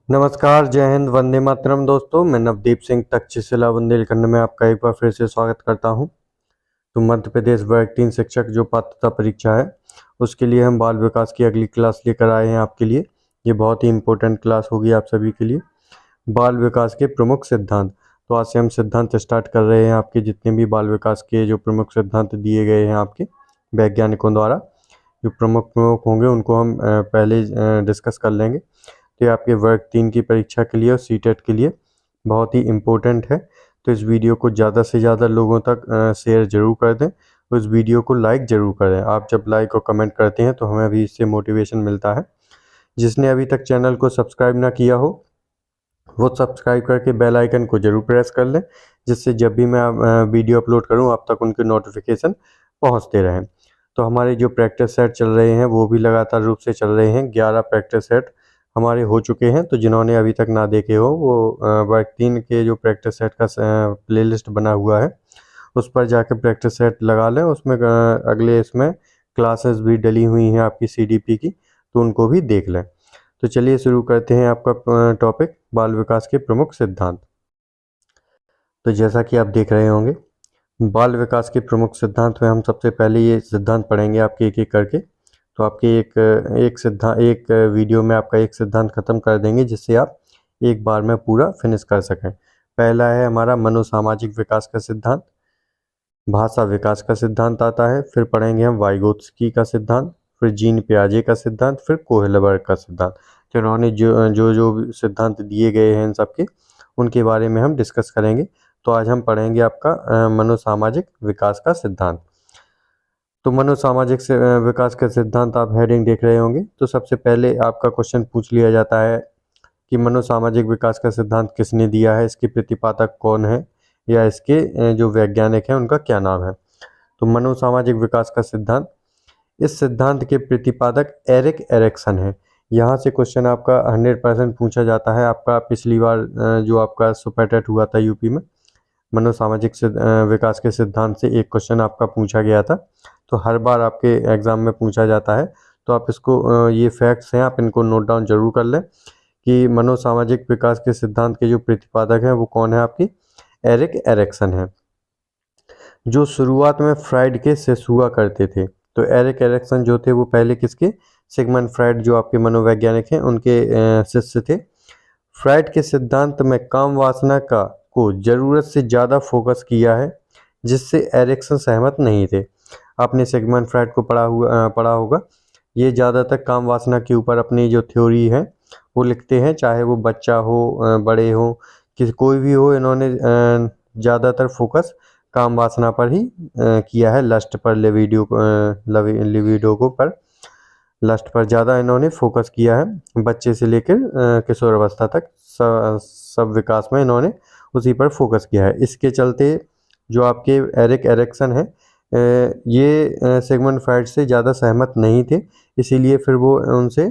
नमस्कार, जय हिंद, वंदे मातरम दोस्तों। मैं नवदीप सिंह तक्षशिला बुंदेलखंड में आपका एक बार फिर से स्वागत करता हूं। तो मध्य प्रदेश वर्ग 3 शिक्षक जो पात्रता परीक्षा है उसके लिए हम बाल विकास की अगली क्लास लेकर आए हैं आपके लिए। ये बहुत ही इम्पोर्टेंट क्लास होगी आप सभी के लिए। बाल विकास के प्रमुख सिद्धांत। तो आज से हम सिद्धांत स्टार्ट कर रहे हैं। आपके जितने भी बाल विकास के जो प्रमुख सिद्धांत दिए गए हैं आपके वैज्ञानिकों द्वारा, जो प्रमुख प्रमुख होंगे उनको हम पहले डिस्कस कर लेंगे। तो ये आपके वर्ग 3 की परीक्षा के लिए और सीटेट के लिए बहुत ही इम्पोर्टेंट है। तो इस वीडियो को ज़्यादा से ज़्यादा लोगों तक शेयर ज़रूर कर दें। उस वीडियो को लाइक ज़रूर करें। आप जब लाइक और कमेंट करते हैं तो हमें भी इससे मोटिवेशन मिलता है। जिसने अभी तक चैनल को सब्सक्राइब ना किया हो वो सब्सक्राइब करके बेल आइकन को ज़रूर प्रेस कर लें, जिससे जब भी मैं वीडियो अपलोड करूं आप तक उनके नोटिफिकेशन पहुंचते रहें। तो हमारे जो प्रैक्टिस सेट चल रहे हैं वो भी लगातार रूप से चल रहे हैं। 11 प्रैक्टिस सेट हमारे हो चुके हैं। तो जिन्होंने अभी तक ना देखे हो वो वर्ग 3 के जो प्रैक्टिस सेट का प्लेलिस्ट बना हुआ है उस पर जाकर प्रैक्टिस सेट लगा लें। उसमें अगले इसमें क्लासेस भी डली हुई हैं आपकी CDP की, तो उनको भी देख लें। तो चलिए शुरू करते हैं आपका टॉपिक, बाल विकास के प्रमुख सिद्धांत। तो जैसा कि आप देख रहे होंगे, बाल विकास के प्रमुख सिद्धांत में हम सबसे पहले ये सिद्धांत पढ़ेंगे आपके एक एक करके। तो आपके एक वीडियो में आपका एक सिद्धांत खत्म कर देंगे जिससे आप एक बार में पूरा फिनिश कर सकें। पहला है हमारा मनोसामाजिक विकास का सिद्धांत। भाषा विकास का सिद्धांत आता है। फिर पढ़ेंगे हम वाइगोत्स्की का सिद्धांत, फिर जीन पियाजे का सिद्धांत, फिर कोहलबर्ग का सिद्धांत। तो इन्होंने जो जो जो सिद्धांत दिए गए हैं इन सबके उनके बारे में हम डिस्कस करेंगे। तो आज हम पढ़ेंगे आपका मनोसामाजिक विकास का सिद्धांत। तो मनोसामाजिक से विकास का सिद्धांत आप हेडिंग देख रहे होंगे। तो सबसे पहले आपका क्वेश्चन पूछ लिया जाता है कि मनोसामाजिक विकास का सिद्धांत किसने दिया है, इसके प्रतिपादक कौन है, या इसके जो वैज्ञानिक हैं उनका क्या नाम है। तो मनोसामाजिक विकास का सिद्धांत, इस सिद्धांत के प्रतिपादक एरिक एरिक्सन है। यहाँ से क्वेश्चन आपका 100% पूछा जाता है। आपका पिछली बार जो आपका सुपर टेट हुआ था यूपी में, मनोसामाजिक विकास के सिद्धांत से एक क्वेश्चन आपका पूछा गया था। तो हर बार आपके एग्ज़ाम में पूछा जाता है। तो आप इसको ये फैक्ट्स हैं आप इनको नोट डाउन जरूर कर लें कि मनोसामाजिक विकास के सिद्धांत के जो प्रतिपादक हैं वो कौन है, आपकी एरिक एरिक्सन है, जो शुरुआत में फ्राइड के शिष्य हुआ करते थे। तो एरिक एरिक्सन जो थे वो पहले किसके, सिगमंड फ्राइड जो आपके मनोवैज्ञानिक हैं उनके शिष्य थे। फ्राइड के सिद्धांत में काम वासना का को ज़रूरत से ज़्यादा फोकस किया है, जिससे एरिक्सन सहमत नहीं थे। आपने सिगमंड फ्राइड को पढ़ा होगा। ये ज़्यादातर काम वासना के ऊपर अपनी जो थ्योरी है वो लिखते हैं, चाहे वो बच्चा हो बड़े हो कोई भी हो। इन्होंने ज़्यादातर फोकस काम वासना पर ही किया है, लस्ट पर, लिविडो को पर लस्ट पर ज़्यादा इन्होंने फोकस किया है। बच्चे से लेकर किशोर अवस्था तक सब विकास में इन्होंने उसी पर फोकस किया है। इसके चलते जो आपके एरिक एरिक्सन है ये सिगमंड फ्राइड से ज़्यादा सहमत नहीं थे, इसीलिए फिर वो उनसे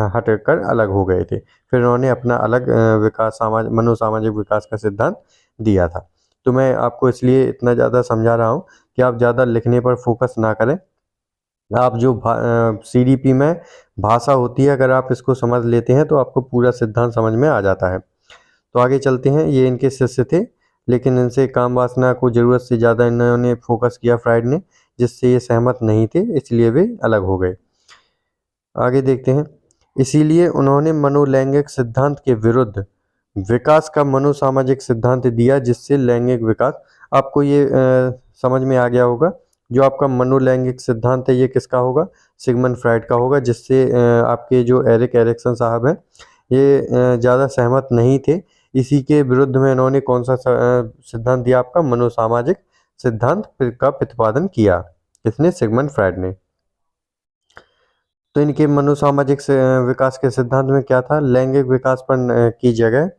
हट कर अलग हो गए थे। फिर उन्होंने अपना अलग मनोसामाजिक विकास का सिद्धांत दिया था। तो मैं आपको इसलिए इतना ज़्यादा समझा रहा हूँ कि आप ज़्यादा लिखने पर फोकस ना करें। आप जो CDP में भाषा होती है, अगर आप इसको समझ लेते हैं तो आपको पूरा सिद्धांत समझ में आ जाता है। तो आगे चलते हैं। ये इनके शिष्य थे, लेकिन इनसे काम वासना को ज़रूरत से ज़्यादा इन्होंने फोकस किया फ्राइड ने, जिससे ये सहमत नहीं थे, इसलिए वे अलग हो गए। आगे देखते हैं। इसीलिए उन्होंने मनोलैंगिक सिद्धांत के विरुद्ध विकास का मनोसामाजिक सिद्धांत दिया, जिससे लैंगिक विकास, आपको ये समझ में आ गया होगा। जो आपका मनोलैंगिक सिद्धांत है ये किसका होगा, सिगमंड फ्राइड का होगा, जिससे आपके जो एरिक एरिक्सन साहब हैं ये ज़्यादा सहमत नहीं थे। इसी के विरुद्ध में इन्होंने कौन सा सिद्धांत दिया, आपका मनोसामाजिक सिद्धांत का प्रतिपादन किया, किसने, सिगमंड फ्राइड ने। तो इनके मनोसामाजिक से विकास के सिद्धांत में क्या था, लैंगिक विकास पर की जगह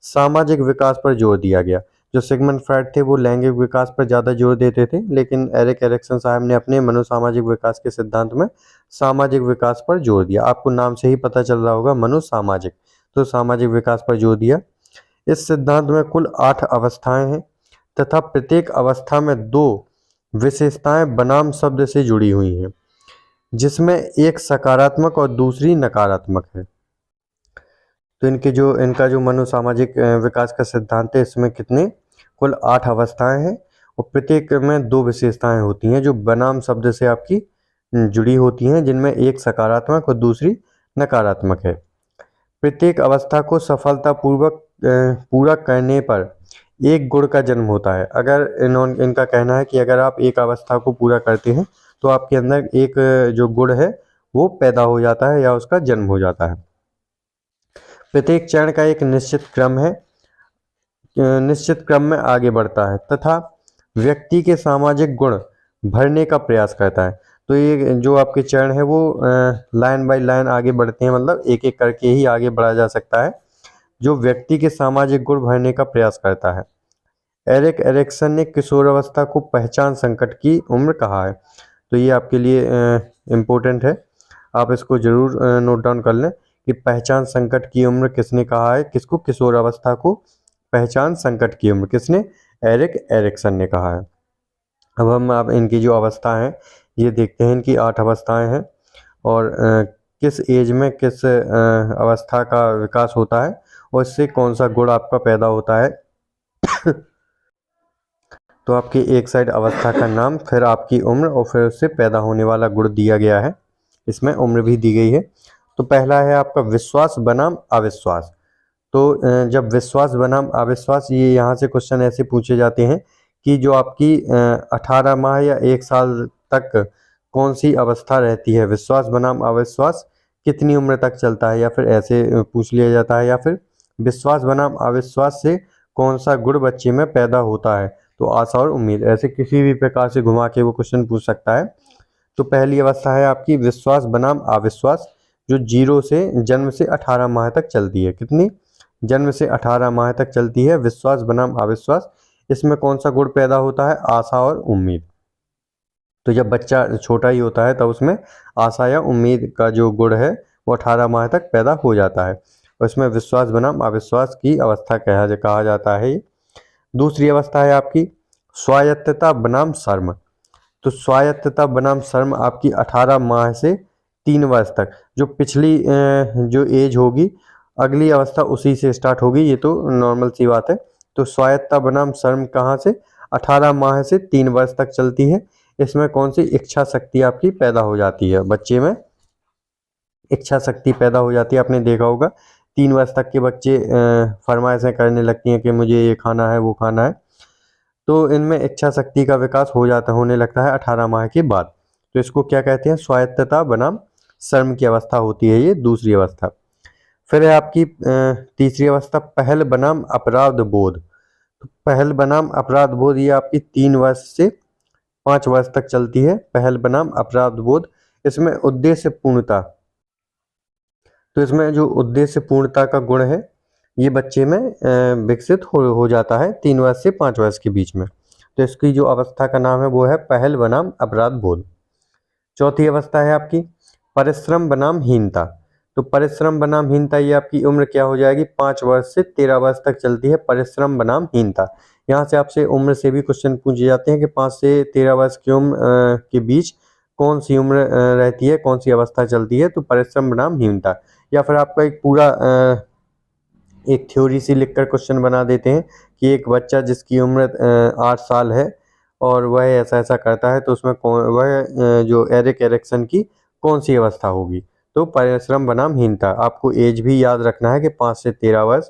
सामाजिक विकास पर जोर दिया गया। जो सिगमंड फ्राइड थे वो लैंगिक विकास पर ज़्यादा जोर देते थे, लेकिन एरिक एरिक्सन साहब ने अपने मनोसामाजिक विकास के सिद्धांत में सामाजिक विकास पर जोर दिया। आपको नाम से ही पता चल रहा होगा मनोसामाजिक, तो सामाजिक विकास पर जोर दिया। इस सिद्धांत में कुल 8 अवस्थाएं हैं तथा प्रत्येक अवस्था में 2 विशेषताएं बनाम शब्द से जुड़ी हुई हैं, जिसमें एक सकारात्मक और दूसरी नकारात्मक है। तो इनका जो मनोसामाजिक विकास का सिद्धांत है, इसमें कितने कुल 8 अवस्थाएं हैं और प्रत्येक में 2 विशेषताएं होती हैं जो बनाम शब्द से आपकी जुड़ी होती हैं, जिनमें एक सकारात्मक और दूसरी नकारात्मक है। प्रत्येक अवस्था को सफलतापूर्वक पूरा करने पर एक गुण का जन्म होता है। अगर इनका कहना है कि अगर आप एक अवस्था को पूरा करते हैं तो आपके अंदर एक जो गुण है वो पैदा हो जाता है या उसका जन्म हो जाता है। प्रत्येक चरण का एक निश्चित क्रम में आगे बढ़ता है तथा व्यक्ति के सामाजिक गुण भरने का प्रयास करता है। तो ये जो आपके चरण है वो लाइन बाय लाइन आगे बढ़ते हैं, मतलब एक एक करके ही आगे बढ़ा जा सकता है, जो व्यक्ति के सामाजिक गुण भरने का प्रयास करता है। एरिक एरिक्सन ने किशोरावस्था को पहचान संकट की उम्र कहा है। तो ये आपके लिए इम्पोर्टेंट है, आप इसको जरूर नोट डाउन कर लें कि पहचान संकट की उम्र किसने कहा है, किसको, किशोरावस्था को पहचान संकट की उम्र किसने, एरिक एरिक्सन ने कहा है। अब हम आप इनकी जो अवस्था है ये देखते हैं। इनकी 8 अवस्थाएं हैं और किस एज में किस अवस्था का विकास होता है और इससे कौन सा गुण आपका पैदा होता है। तो आपकी एक साइड अवस्था का नाम, फिर आपकी उम्र और फिर उससे पैदा होने वाला गुण दिया गया है, इसमें उम्र भी दी गई है। तो पहला है आपका विश्वास बनाम अविश्वास। तो जब विश्वास बनाम अविश्वास, ये यहाँ से क्वेश्चन ऐसे पूछे जाते हैं कि जो आपकी 18 माह या 1 साल तक कौन सी अवस्था रहती है, विश्वास बनाम अविश्वास कितनी उम्र तक चलता है, या फिर ऐसे पूछ लिया जाता है, या फिर विश्वास बनाम अविश्वास से कौन सा गुण बच्चे में पैदा होता है, तो आशा और उम्मीद, ऐसे किसी भी प्रकार से घुमा के वो क्वेश्चन पूछ सकता है। तो पहली अवस्था है आपकी विश्वास बनाम अविश्वास, जो 0 से जन्म से 18 माह तक चलती है। कितनी, जन्म से 18 माह तक चलती है विश्वास बनाम अविश्वास। इसमें कौन सा गुण पैदा होता है, आशा और उम्मीद। तो जब बच्चा छोटा ही होता है तब उसमें आशा या उम्मीद का जो गुण है वो 18 माह तक पैदा हो जाता है, और इसमें विश्वास बनाम अविश्वास की अवस्था कहा जाता है। दूसरी अवस्था है आपकी स्वायत्तता बनाम शर्म। तो स्वायत्तता बनाम शर्म आपकी 18 माह से 3 वर्ष तक, जो पिछली जो एज होगी, अगली अवस्था उसी से स्टार्ट होगी, ये तो नॉर्मल सी बात है। तो स्वायत्तता बनाम शर्म कहाँ से, 18 माह से 3 वर्ष तक चलती है। इसमें कौन सी इच्छा शक्ति आपकी पैदा हो जाती है, बच्चे में इच्छा शक्ति पैदा हो जाती है। आपने देखा होगा 3 वर्ष तक के बच्चे फरमाइशें करने लगती हैं कि मुझे ये खाना है वो खाना है। तो इनमें इच्छा शक्ति का विकास होने लगता है 18 माह के बाद। तो इसको क्या कहते हैं, स्वायत्तता बनाम शर्म की अवस्था होती है, ये दूसरी अवस्था। फिर है आपकी तीसरी अवस्था पहल बनाम अपराध बोध। तो पहल बनाम अपराध बोध ये आपकी 3 वर्ष से 5 वर्ष तक चलती है, पहल बनाम अपराध बोध। इसमें उद्देश्य पूर्णता, तो इसमें जो उद्देश्य पूर्णता का गुण है ये बच्चे में विकसित हो जाता है 3 वर्ष से 5 वर्ष के बीच में। तो इसकी जो अवस्था का नाम है वो है पहल बनाम अपराध बोध। चौथी अवस्था है आपकी परिश्रम बनाम हीनता। तो परिश्रम बनाम हीनता ये आपकी उम्र क्या हो जाएगी, 5 वर्ष से 13 वर्ष तक चलती है, परिश्रम बनाम हीनता। यहाँ से आपसे उम्र से भी क्वेश्चन पूछे जाते हैं कि 5 से 13 वर्ष की उम्र के बीच कौन सी उम्र रहती है, कौन सी अवस्था चलती है, तो परिश्रम बनाम हीनता। या फिर आपका एक पूरा एक थ्योरी सी लिखकर क्वेश्चन बना देते हैं कि एक बच्चा जिसकी उम्र 8 साल है और वह ऐसा ऐसा करता है, तो उसमें वह जो एरिक एरिक्सन की कौन सी अवस्था होगी, तो परिश्रम बनाम हीनता। आपको एज भी याद रखना है कि 5 से 13 वर्ष।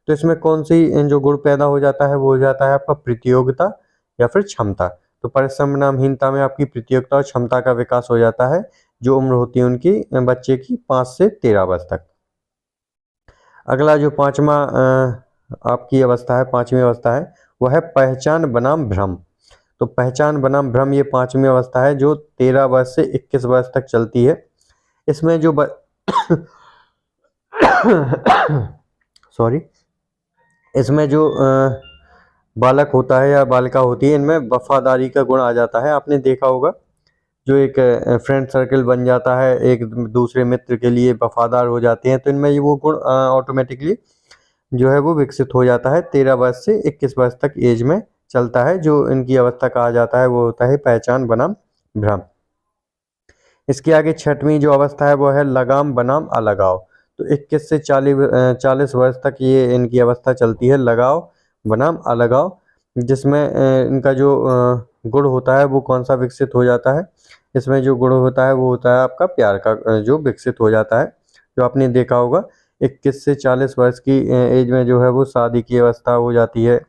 तो इसमें कौन सी जो गुण पैदा हो जाता है वो हो जाता है आपका प्रतियोगिता या फिर क्षमता। तो परिश्रम बनाम हीनता में आपकी प्रतियोगिता और क्षमता का विकास हो जाता है, जो उम्र होती है उनकी बच्चे की 5 से 13 वर्ष तक। अगला जो पांचवा आपकी अवस्था है, 5वीं अवस्था है, वह है पहचान बनाम भ्रम। तो पहचान बनाम भ्रम ये 5वीं अवस्था है जो 13 वर्ष से 21 वर्ष तक चलती है। इसमें जो सॉरी इसमें जो बालक होता है या बालिका होती है, इनमें वफादारी का गुण आ जाता है। आपने देखा होगा जो एक फ्रेंड सर्कल बन जाता है, एक दूसरे मित्र के लिए वफादार हो जाते हैं, तो इनमें ये वो गुण ऑटोमेटिकली जो है वो विकसित हो जाता है। 13 वर्ष से 21 वर्ष तक एज में चलता है, जो इनकी अवस्था कहा जाता है वो होता है पहचान बनाम भ्रम। इसके आगे 6वीं जो अवस्था है वो है लगाम बनाम अलगाव। तो 21 से 40 वर्ष तक ये इनकी अवस्था चलती है लगाव बनाम अलगाव, जिसमें इनका जो गुण होता है वो कौन सा विकसित हो जाता है। इसमें जो गुण होता है वो होता है आपका प्यार का जो विकसित हो जाता है। जो आपने देखा होगा 21 से 40 वर्ष की एज में जो है वो शादी की अवस्था हो जाती है,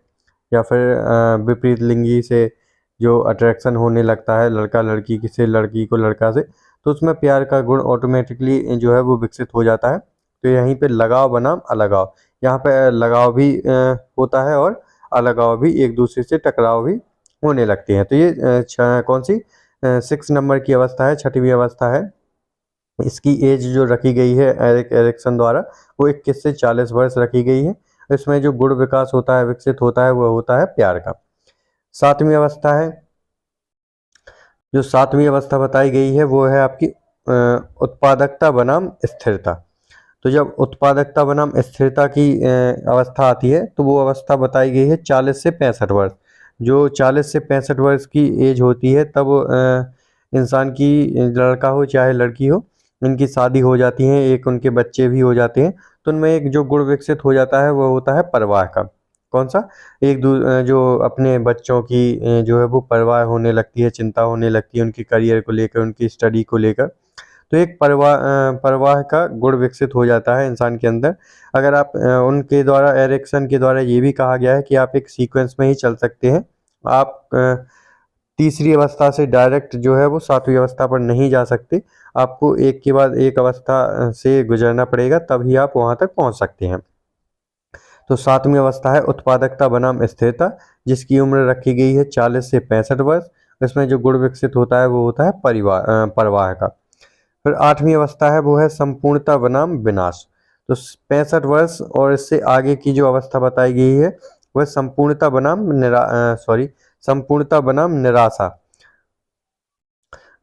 या फिर विपरीत लिंगी से जो अट्रैक्शन होने लगता है लड़का लड़की से, लड़की को लड़का से, तो उसमें प्यार का गुण ऑटोमेटिकली जो है वो विकसित हो जाता है। तो यहीं पे लगाव बनाम अलगाव, यहाँ पे लगाव भी होता है और अलगाव भी, एक दूसरे से टकराव भी होने लगते हैं। तो ये कौन सी 6 नंबर की अवस्था है, 6वीं अवस्था है। इसकी एज जो रखी गई है एरिक्सन द्वारा वो 21 से 40 वर्ष रखी गई है। इसमें जो गुण विकास होता है, विकसित होता है, वो होता है प्यार का। 7वीं अवस्था है, जो 7वीं अवस्था बताई गई है वो है आपकी उत्पादकता बनाम स्थिरता। तो जब उत्पादकता बनाम स्थिरता की अवस्था आती है तो वो अवस्था बताई गई है 40 से 65 वर्ष। जो 40 से 65 वर्ष की एज होती है तब इंसान की, लड़का हो चाहे लड़की हो, इनकी शादी हो जाती है, एक उनके बच्चे भी हो जाते हैं। तो उनमें एक जो गुण विकसित हो जाता है वो होता है परवाह का। कौन सा? जो अपने बच्चों की जो है वो परवाह होने लगती है, चिंता होने लगती है उनके करियर को लेकर, उनकी स्टडी को लेकर। तो एक परवाह का गुण विकसित हो जाता है इंसान के अंदर। अगर आप उनके द्वारा, एरिक्सन के द्वारा ये भी कहा गया है कि आप एक सीक्वेंस में ही चल सकते हैं। आप तीसरी अवस्था से डायरेक्ट जो है वो 7वीं अवस्था पर नहीं जा सकते, आपको एक के बाद एक अवस्था से गुजरना पड़ेगा, तभी आप वहाँ तक पहुँच सकते हैं। तो 7वीं अवस्था है उत्पादकता बनाम स्थिरता, जिसकी उम्र रखी गई है 40 से 65 वर्ष। इसमें जो गुण विकसित होता है वो होता है परवाह का। फिर 8वीं अवस्था है वो है संपूर्णता बनाम विनाश। तो 65 वर्ष और इससे आगे की जो अवस्था बताई गई है वह संपूर्णता बनाम निराशा।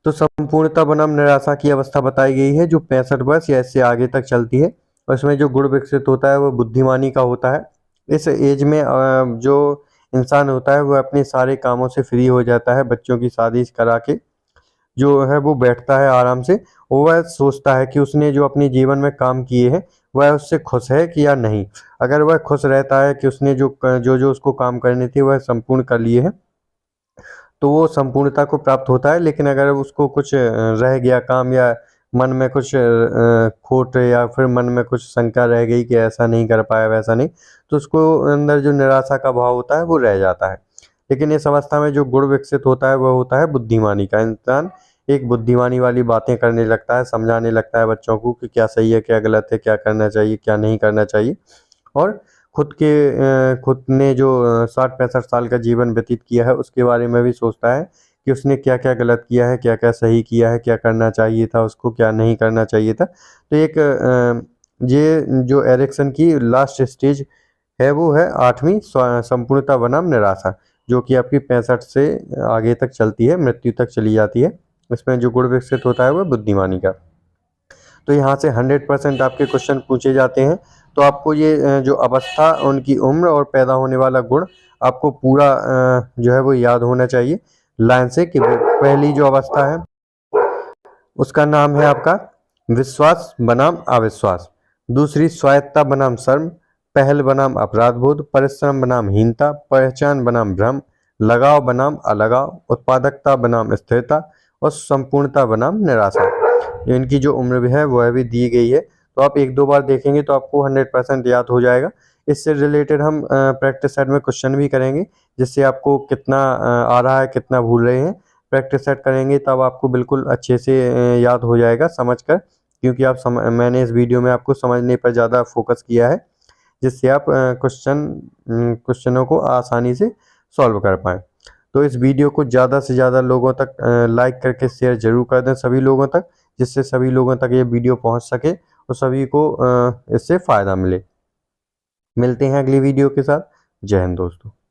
तो संपूर्णता बनाम निराशा की अवस्था बताई गई है जो 65 वर्ष या इससे आगे तक चलती है, और इसमें जो गुण विकसित होता है वो बुद्धिमानी का होता है। इस एज में जो इंसान होता है वह अपने सारे कामों से फ्री हो जाता है, बच्चों की शादी करा के जो है वो बैठता है आराम से, वह सोचता है कि उसने जो अपने जीवन में काम किए हैं वह उससे खुश है कि या नहीं। अगर वह खुश रहता है कि उसने जो उसको काम करने थे वह संपूर्ण कर लिए हैं, तो वो संपूर्णता को प्राप्त होता है। लेकिन अगर उसको कुछ रह गया काम, या मन में कुछ खोट, या फिर मन में कुछ शंका रह गई कि ऐसा नहीं कर पाया, वैसा नहीं, तो उसको अंदर जो निराशा का भाव होता है वो रह जाता है। लेकिन इस अवस्था में जो गुण विकसित होता है वह होता है बुद्धिमानी का। इंसान एक बुद्धिमानी वाली बातें करने लगता है, समझाने लगता है बच्चों को कि क्या सही है, क्या गलत है, क्या करना चाहिए, क्या नहीं करना चाहिए। और खुद ने जो 60-65 साल का जीवन व्यतीत किया है उसके बारे में भी सोचता है कि उसने क्या क्या गलत किया है, क्या क्या सही किया है, क्या करना चाहिए था उसको, क्या नहीं करना चाहिए था। तो एक ये जो एरिक्सन की लास्ट स्टेज है वो है 8वीं संपूर्णता बनाम निराशा, जो कि आपकी 65 से आगे तक चलती है, मृत्यु तक चली जाती है। इसमें जो गुण विकसित होता है वह बुद्धिमानी का। तो यहाँ से 100% आपके क्वेश्चन पूछे जाते हैं। तो आपको ये जो अवस्था, उनकी उम्र और पैदा होने वाला गुण आपको पूरा जो है वो याद होना चाहिए लाइन से। कि पहली जो अवस्था है उसका नाम है आपका विश्वास बनाम अविश्वास, दूसरी स्वायत्ता बनाम शर्म, पहल बनाम अपराध बोध, परिश्रम बनाम हीनता, पहचान बनाम भ्रम, लगाव बनाम अलगाव, उत्पादकता बनाम स्थिरता, और संपूर्णता बनाम निराशा। इनकी जो उम्र भी है वह भी दी गई है। तो आप 1-2 बार देखेंगे तो आपको 100% याद हो जाएगा। इससे रिलेटेड हम प्रैक्टिस सेट में क्वेश्चन भी करेंगे, जिससे आपको कितना आ रहा है, कितना भूल रहे हैं। प्रैक्टिस सेट करेंगे तब आपको बिल्कुल अच्छे से याद हो जाएगा समझकर, क्योंकि मैंने इस वीडियो में आपको समझने पर ज़्यादा फोकस किया है, जिससे आप क्वेश्चनों को आसानी से सॉल्व कर पाएँ। तो इस वीडियो को ज़्यादा से ज़्यादा लोगों तक लाइक करके शेयर जरूर कर दें, सभी लोगों तक, जिससे सभी लोगों तक ये वीडियो पहुंच सके और सभी को इससे फ़ायदा मिले। मिलते हैं अगली वीडियो के साथ। जय हिंद दोस्तों।